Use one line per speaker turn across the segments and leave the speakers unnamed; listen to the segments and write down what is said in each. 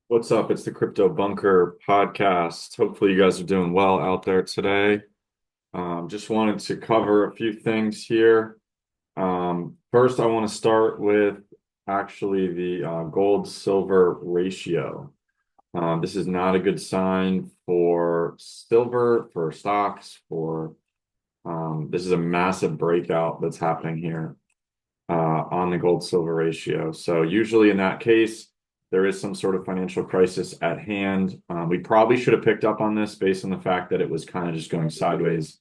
What's up? It's the Crypto Bunker podcast. Hopefully, you guys are doing well out there today. Just wanted to cover a few things here. First, I want to start with actually the gold silver ratio. This is not a good sign for silver, for stocks, for this is a massive breakout that's happening here on the gold silver ratio. So usually in that case, there is some sort of financial crisis at hand. We probably should have picked up on this based on the fact that it was kind of just going sideways,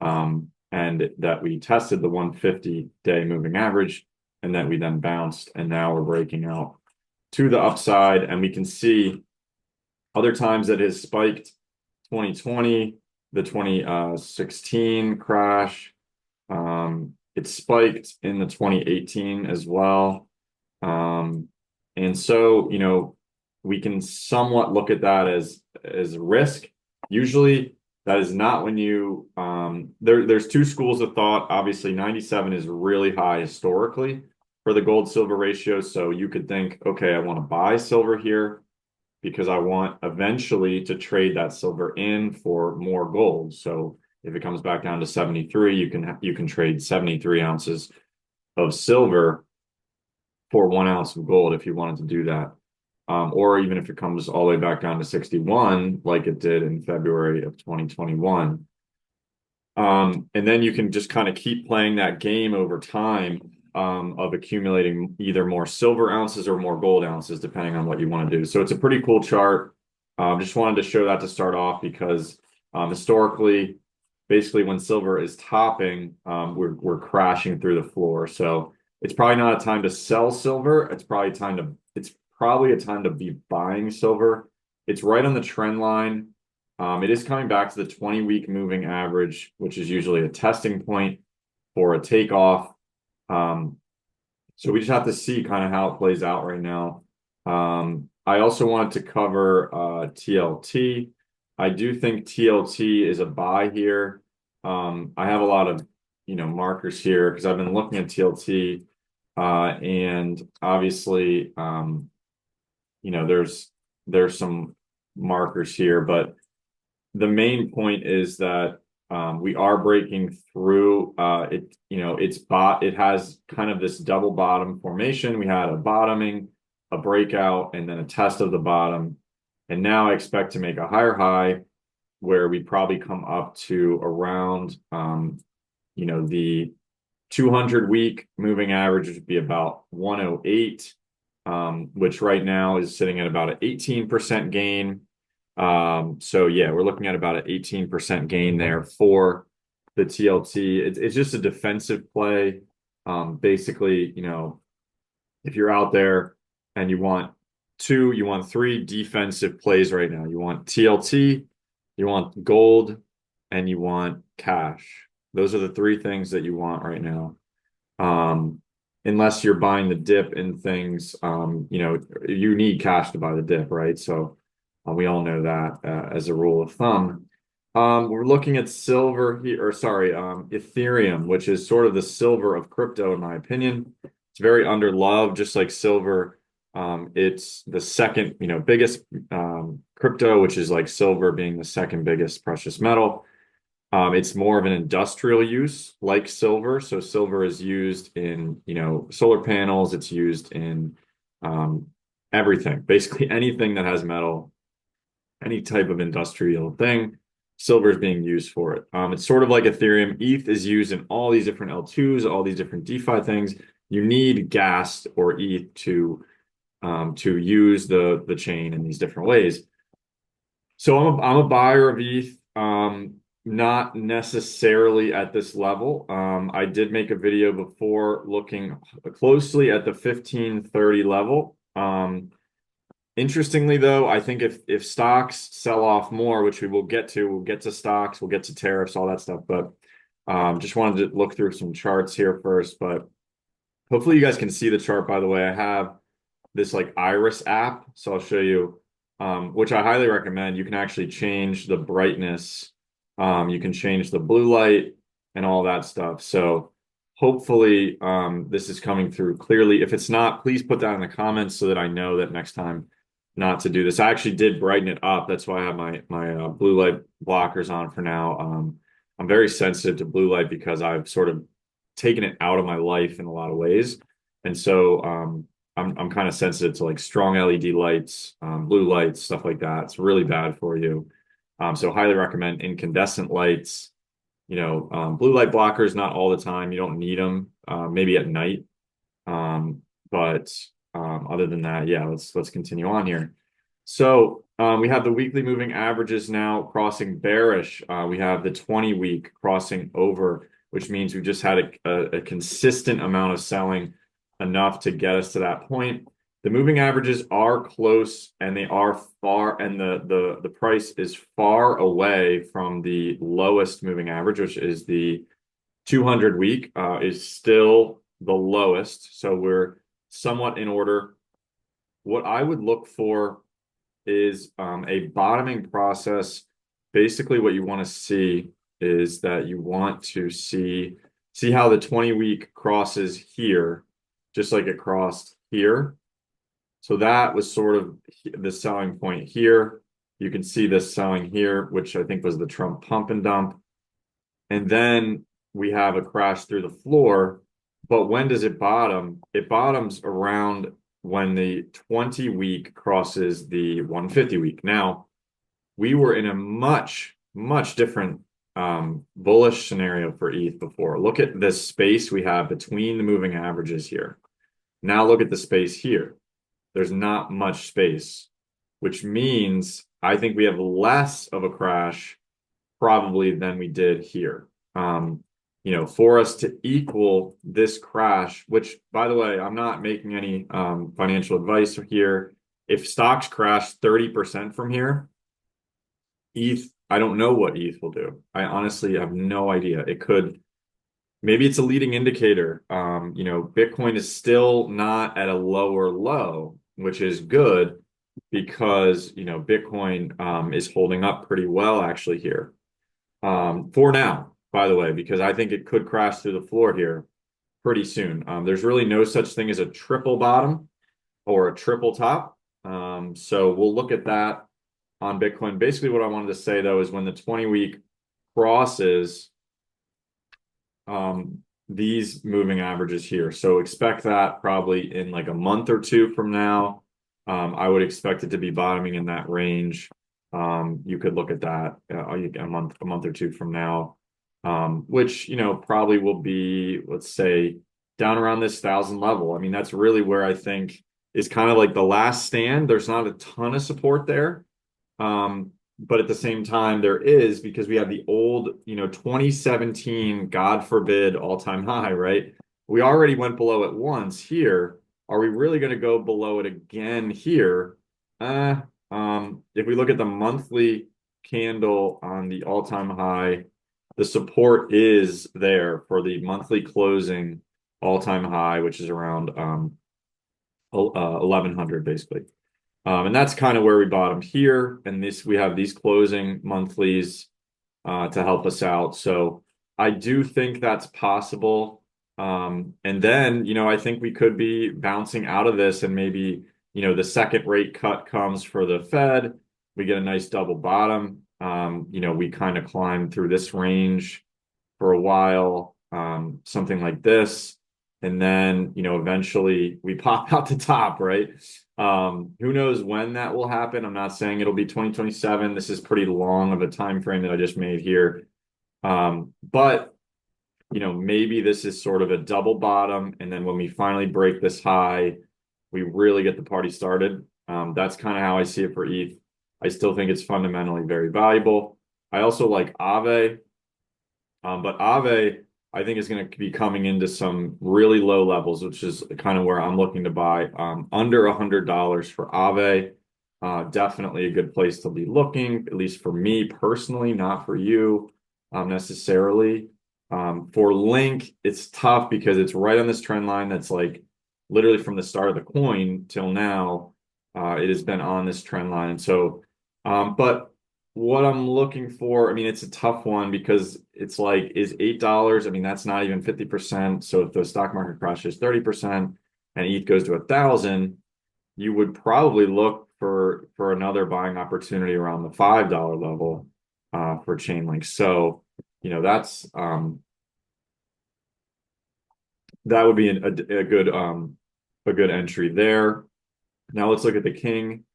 and that we tested the 150-day moving average and that we then bounced, and now we're breaking out to the upside. And we can see other times that has spiked: 2020, the 2016 crash. It spiked in the 2018 as well. And so, we can somewhat look at that as risk. Usually that is not when there's two schools of thought. Obviously, 97 is really high historically for the gold silver ratio. So you could think, okay, I want to buy silver here because I want eventually to trade that silver in for more gold. So if it comes back down to 73, you can trade 73 ounces of silver for 1 ounce of gold if you wanted to do that. Or even if it comes all the way back down to 61, like it did in February of 2021. And then you can just kind of keep playing that game over time, of accumulating either more silver ounces or more gold ounces, depending on what you want to do. So it's a pretty cool chart. Just wanted to show that to start off because historically, basically when silver is topping, we're crashing through the floor. So it's probably not a time to sell silver. It's probably a time to be buying silver. It's right on the trend line. It is coming back to the 20-week moving average, which is usually a testing point for a takeoff. So we just have to see kind of how it plays out right now. I also wanted to cover TLT. I do think TLT is a buy here. I have a lot of markers here because I've been looking at TLT, and obviously there's some markers here, but the main point is that we are breaking through. It has kind of this double bottom formation. We had a bottoming, a breakout, and then a test of the bottom. And now I expect to make a higher high where we probably come up to around the 200-week moving average, which would be about 108, which right now is sitting at about an 18% gain. So yeah, we're looking at about an 18% gain there for the TLT. It's just a defensive play. Basically, if you're out there and you want three defensive plays right now. You want TLT, you want gold, and you want cash. Those are the three things that you want right now. Unless you're buying the dip in things, you need cash to buy the dip, right? So we all know that as a rule of thumb. We're looking at silver here, or sorry, Ethereum, which is sort of the silver of crypto, in my opinion. It's very underloved, just like silver. It's the second, biggest crypto, which is like silver being the second biggest precious metal. It's more of an industrial use like silver. So silver is used in, solar panels. It's used in everything, basically anything that has metal, any type of industrial thing, silver is being used for it. It's sort of like Ethereum. ETH is used in all these different L2s, all these different DeFi things. You need gas or ETH to use the chain in these different ways. So I'm a buyer of ETH. Not necessarily at this level. I did make a video before looking closely at the 1530 level. Interestingly, though, I think if stocks sell off more, which we'll get to stocks, we'll get to tariffs, all that stuff. But just wanted to look through some charts here first. But hopefully you guys can see the chart, by the way. I have this like Iris app, so I'll show you, which I highly recommend. You can actually change the brightness. You can change the blue light and all that stuff. So hopefully this is coming through clearly. If it's not, please put that in the comments so that I know that next time not to do this. I actually did brighten it up. That's why I have my blue light blockers on for now. I'm very sensitive to blue light because I've sort of taken it out of my life in a lot of ways, and so I'm kind of sensitive to like strong LED lights, blue lights, stuff like that. It's really bad for you. So highly recommend incandescent lights. Blue light blockers not all the time. You don't need them. Maybe at night. Um, but other than that, yeah, let's continue on here. So we have the weekly moving averages now crossing bearish. We have the 20 week crossing over, which means we just had a consistent amount of selling, enough to get us to that point. The moving averages are close and they are far, and the price is far away from the lowest moving average, which is the 200 week, is still the lowest. So we're somewhat in order. What I would look for is a bottoming process. Basically, what you want to see is that you want to see how the 20 week crosses here, just like it crossed here. So that was sort of the selling point here. You can see this selling here, which I think was the Trump pump and dump. And then we have a crash through the floor. But when does it bottom? It bottoms around when the 20 week crosses the 150 week. Now, we were in a much, much different bullish scenario for ETH before. Look at this space we have between the moving averages here. Now look at the space here. There's not much space, which means I think we have less of a crash probably than we did here. For us to equal this crash, which, by the way, I'm not making any financial advice here. If stocks crash 30% from here, ETH, I don't know what ETH will do. I honestly have no idea. It could, maybe it's a leading indicator. Bitcoin is still not at a lower low, which is good because, Bitcoin is holding up pretty well actually here. For now, by the way, because I think it could crash through the floor here pretty soon. There's really no such thing as a triple bottom or a triple top. So we'll look at that on Bitcoin. Basically, what I wanted to say though is when the 20 week crosses these moving averages here. So expect that probably in like a month or two from now. I would expect it to be bottoming in that range. You could look at that a month or two from now, which probably will be, let's say, down around this 1,000 level. I mean, that's really where I think is kind of like the last stand. There's not a ton of support there, but at the same time, there is, because we have the old, 2017, God forbid, all-time high, right? We already went below it once here. Are we really going to go below it again here? If we look at the monthly candle on the all-time high, the support is there for the monthly closing all-time high, which is around 1100 basically. And that's kind of where we bottomed here. And we have these closing monthlies to help us out. So I do think that's possible. And then, I think we could be bouncing out of this, and maybe, the second rate cut comes for the Fed. We get a nice double bottom. We kind of climb through this range for a while, something like this. And then, eventually we pop out the top, right? Who knows when that will happen? I'm not saying it'll be 2027. This is pretty long of a time frame that I just made here. But maybe this is sort of a double bottom, and then when we finally break this high, we really get the party started. That's kind of how I see it for ETH. I still think it's fundamentally very valuable. I also like Aave, but Aave, I think, is going to be coming into some really low levels, which is kind of where I'm looking to buy. Under $100 for Aave. Definitely a good place to be looking, at least for me personally, not for you necessarily. For Link, it's tough because it's right on this trend line that's like literally from the start of the coin till now. It has been on this trend line. So, but what I'm looking for, I mean, it's a tough one because it's like, is $8? I mean, that's not even 50%. So if the stock market crashes 30% and ETH goes to 1,000, you would probably look for another buying opportunity around the $5 level for Chainlink. So, that's that would be a good entry there. Now let's look at the King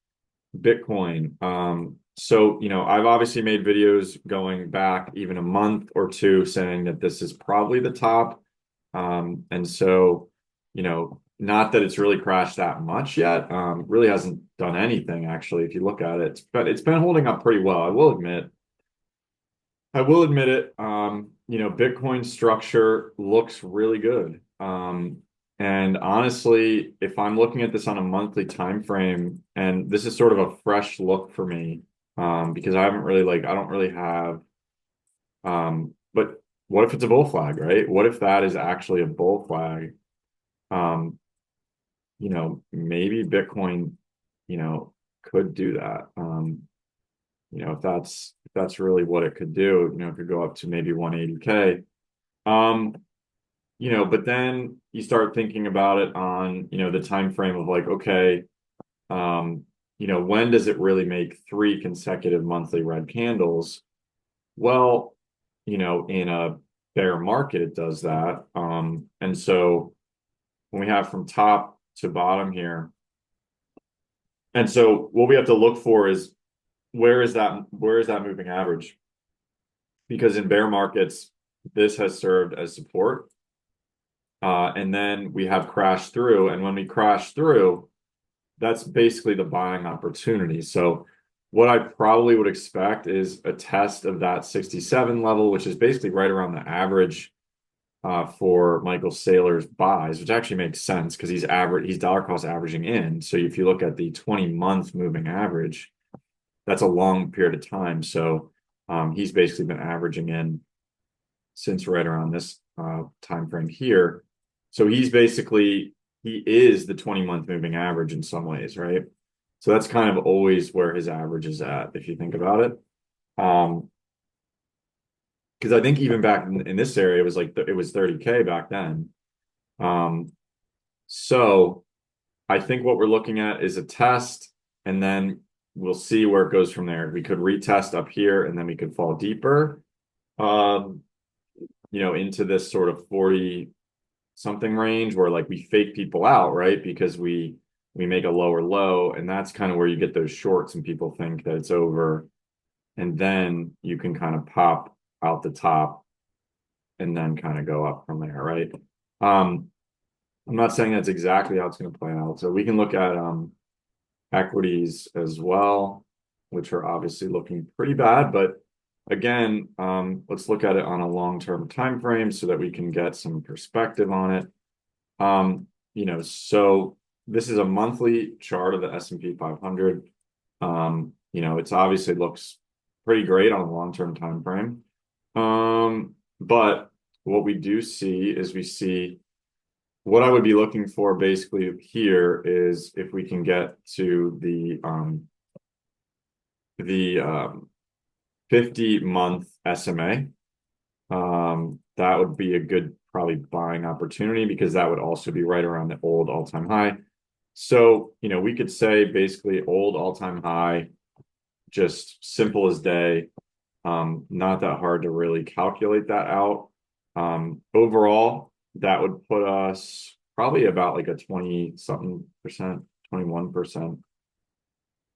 Bitcoin. So, I've obviously made videos going back even a month or two saying that this is probably the top. And so, not that it's really crashed that much yet. Really hasn't done anything actually, if you look at it. But it's been holding up pretty well, I will admit. I will admit it. Bitcoin structure looks really good. And honestly, if I'm looking at this on a monthly time frame, and this is sort of a fresh look for me, because I haven't really I don't really have, but what if it's a bull flag, right? What if that is actually a bull flag? Um, maybe Bitcoin, could do that. If that's really what it could do, it could go up to maybe 180K. But then you start thinking about it on, the time frame of okay, when does it really make three consecutive monthly red candles? Well, in a bear market, it does that. And so when we have from top to bottom here, and so what we have to look for is where is that moving average? Because in bear markets, this has served as support. And then we have crashed through. And when we crash through, that's basically the buying opportunity. So what I probably would expect is a test of that 67 level, which is basically right around the average for Michael Saylor's buys, which actually makes sense because he's dollar cost averaging in. So if you look at the 20-month moving average, that's a long period of time. So he's basically been averaging in since right around this time frame here. So he is the 20-month moving average in some ways, right? So that's kind of always where his average is at, if you think about it. Because I think even back in this area, it was 30K back then. So I think what we're looking at is a test, and then we'll see where it goes from there. We could retest up here, and then we could fall deeper, into this sort of 40 something range where we fake people out, right? Because we make a lower low, and that's kind of where you get those shorts and people think that it's over. And then you can kind of pop out the top and then kind of go up from there, right? I'm not saying that's exactly how it's going to play out. So we can look at equities as well, which are obviously looking pretty bad. But again, let's look at it on a long-term time frame so that we can get some perspective on it. So this is a monthly chart of the S&P 500. It's obviously looks pretty great on a long-term time frame. But what we do see is what I would be looking for basically here is if we can get to the 50-month SMA. That would be a good probably buying opportunity because that would also be right around the old all-time high. So, we could say basically old all-time high, just simple as day. Not that hard to really calculate that out. Overall, that would put us probably about a 20-something percent, 21%,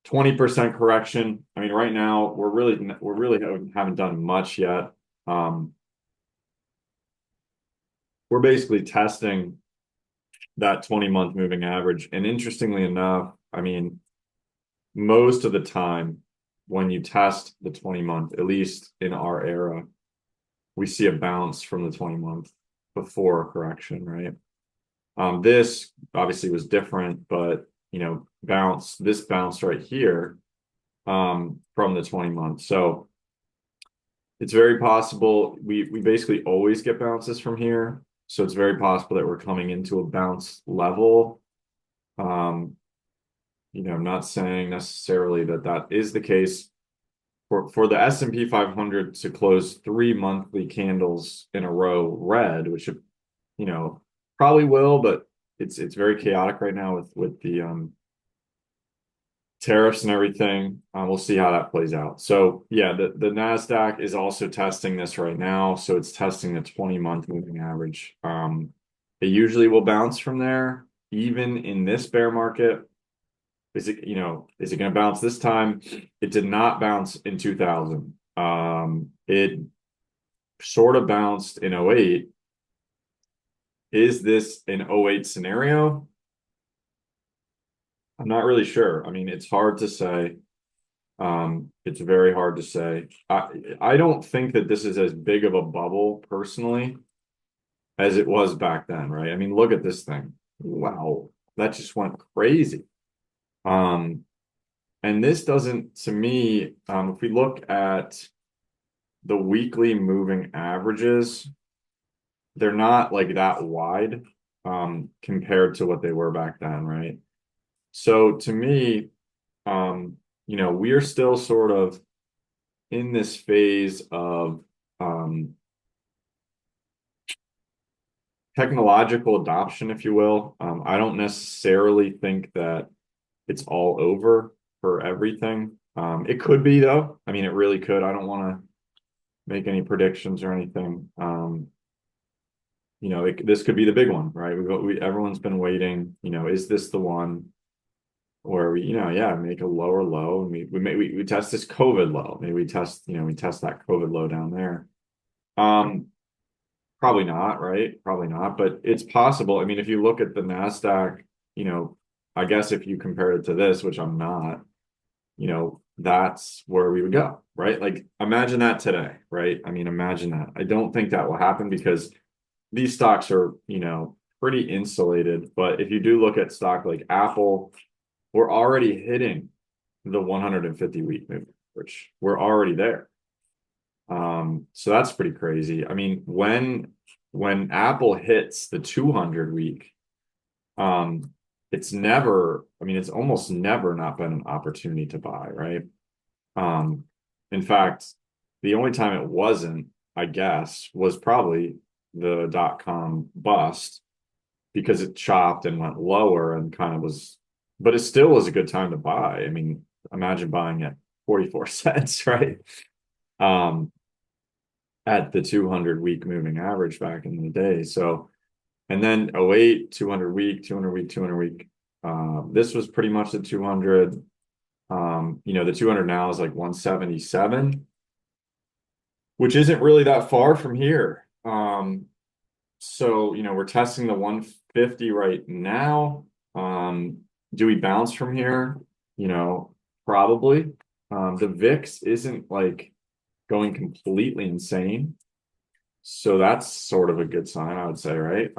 20% correction. I mean, right now we're really haven't done much yet. We're basically testing that 20-month moving average. And interestingly enough, I mean, most of the time when you test the 20-month, at least in our era, we see a bounce from the 20-month before a correction, right? This obviously was different, but this bounce right here from the 20-month. So it's very possible we basically always get bounces from here. So it's very possible that we're coming into a bounce level. I'm not saying necessarily that is the case. For the S&P 500 to close 3 monthly candles in a row red, which probably will, but it's very chaotic right now with the tariffs and everything. We'll see how that plays out. So yeah, the Nasdaq is also testing this right now. So it's testing the 20-month moving average. It usually will bounce from there, even in this bear market. Is it going to bounce this time? It did not bounce in 2000. It sort of bounced in '08. Is this an '08 scenario? I'm not really sure. I mean, it's hard to say. It's very hard to say. I don't think that this is as big of a bubble personally as it was back then, right? I mean, look at this thing. Wow, that just went crazy. Um, and this doesn't, to me, if we look at the weekly moving averages, they're not like that wide, compared to what they were back then, right? So to me, we are still sort of in this phase of technological adoption, if you will. I don't necessarily think that it's all over for everything. It could be though. I mean, it really could. I don't want to make any predictions or anything. This could be the big one, right? Everyone's been waiting. Is this the one where yeah, make a lower low, and we test this COVID low. Maybe we test that COVID low down there. Um, Probably not, right? Probably not, but it's possible. I mean, if you look at the Nasdaq, you know, I guess if you compare it to this, which I'm not, that's where we would go, right? Like imagine that today, right? I mean, imagine that. I don't think that will happen because these stocks are, pretty insulated. But if you do look at stock like Apple, we're already hitting the 150-week moving average. We're already there. So that's pretty crazy. I mean, when Apple hits the 200-week, um, it's almost never not been an opportunity to buy, right? Um, in fact, the only time it wasn't, I guess, was probably the dot-com bust because it chopped and went lower and kind of was, but it still was a good time to buy. I mean, imagine buying at 44 cents, right? Um, at the 200-week moving average back in the day. So, and then '08, 200 week, 200 week, 200 week. This was pretty much the 200. The 200 now is like 177, which isn't really that far from here. So, we're testing the 150 right now. Do we bounce from here? Probably. The VIX isn't like going completely insane. So that's sort of a good sign, I would say, right?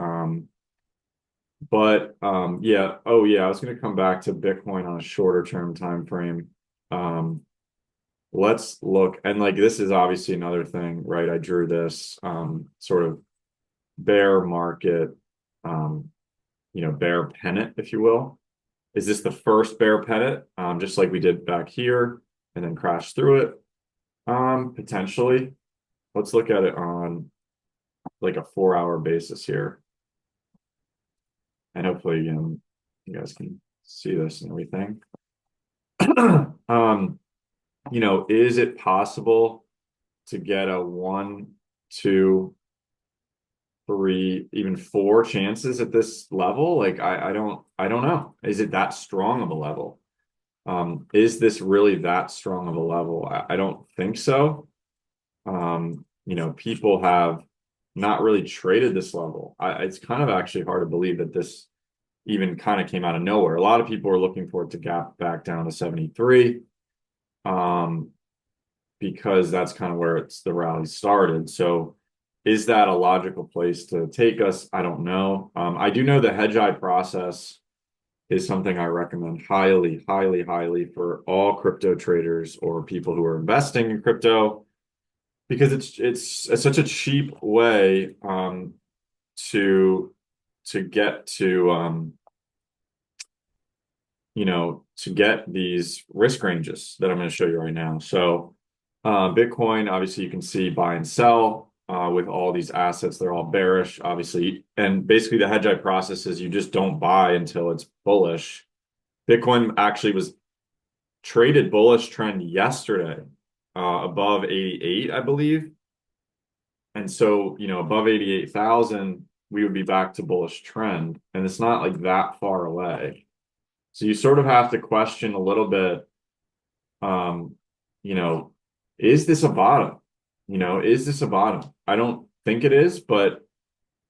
Yeah. Oh yeah, I was going to come back to Bitcoin on a shorter term time frame. Let's look, and like this is obviously another thing, right? I drew this sort of bear market, bear pennant, if you will. Is this the first bear pennant? Just like we did back here and then crash through it? Potentially. Let's look at it on like a 4-hour basis here. And hopefully, you guys can see this and everything. Is it possible to get a 1, 2, 3, even 4 chances at this level? Like I don't know. Is it that strong of a level? Is this really that strong of a level? I don't think so. People have not really traded this level. It's kind of actually hard to believe that this even kind of came out of nowhere. A lot of people are looking for it to gap back down to 73, because that's kind of where the rally started. So is that a logical place to take us? I don't know. I do know the Hedgeye process is something I recommend highly, highly, highly for all crypto traders or people who are investing in crypto, because it's such a cheap way to get to get these risk ranges that I'm going to show you right now. So Bitcoin, obviously you can see buy and sell with all these assets. They're all bearish, obviously. And basically the Hedgeye process is you just don't buy until it's bullish. Bitcoin actually was traded bullish trend yesterday, above 88, I believe. And so, above 88,000, we would be back to bullish trend. And it's not like that far away. So you sort of have to question a little bit, um, you know, is this a bottom? Is this a bottom? I don't think it is, but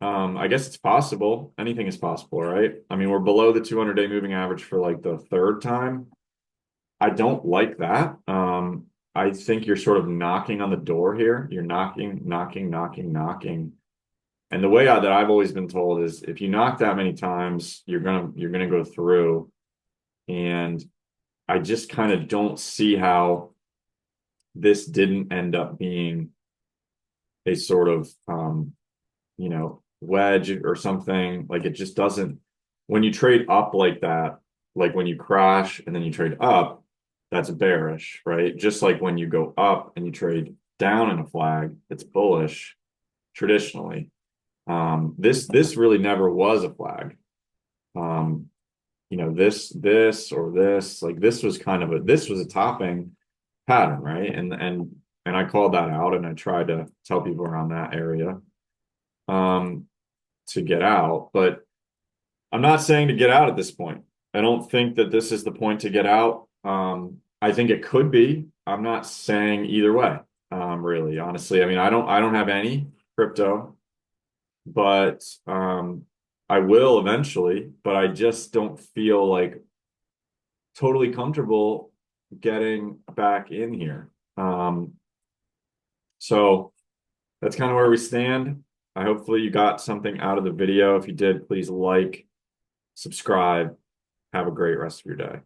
I guess it's possible. Anything is possible, right? I mean, we're below the 200-day moving average for like the third time. I don't like that. I think you're sort of knocking on the door here. You're knocking, knocking, knocking, knocking. And the way that I've always been told is if you knock that many times, you're gonna go through. And I just kind of don't see how this didn't end up being a sort of wedge or something. Like it just doesn't, when you trade up like that, like when you crash and then you trade up, that's bearish, right? Just like when you go up and you trade down in a flag, it's bullish traditionally. This really never was a flag. Um, this or this, like this was this was a topping pattern, right? And I called that out and I tried to tell people around that area um to get out, but I'm not saying to get out at this point. I don't think that this is the point to get out. I think it could be. I'm not saying either way. Really, honestly. I mean, I don't have any crypto, but I will eventually, but I just don't feel like totally comfortable getting back in here. So that's kind of where we stand. I hopefully you got something out of the video. If you did, please like, subscribe. Have a great rest of your day.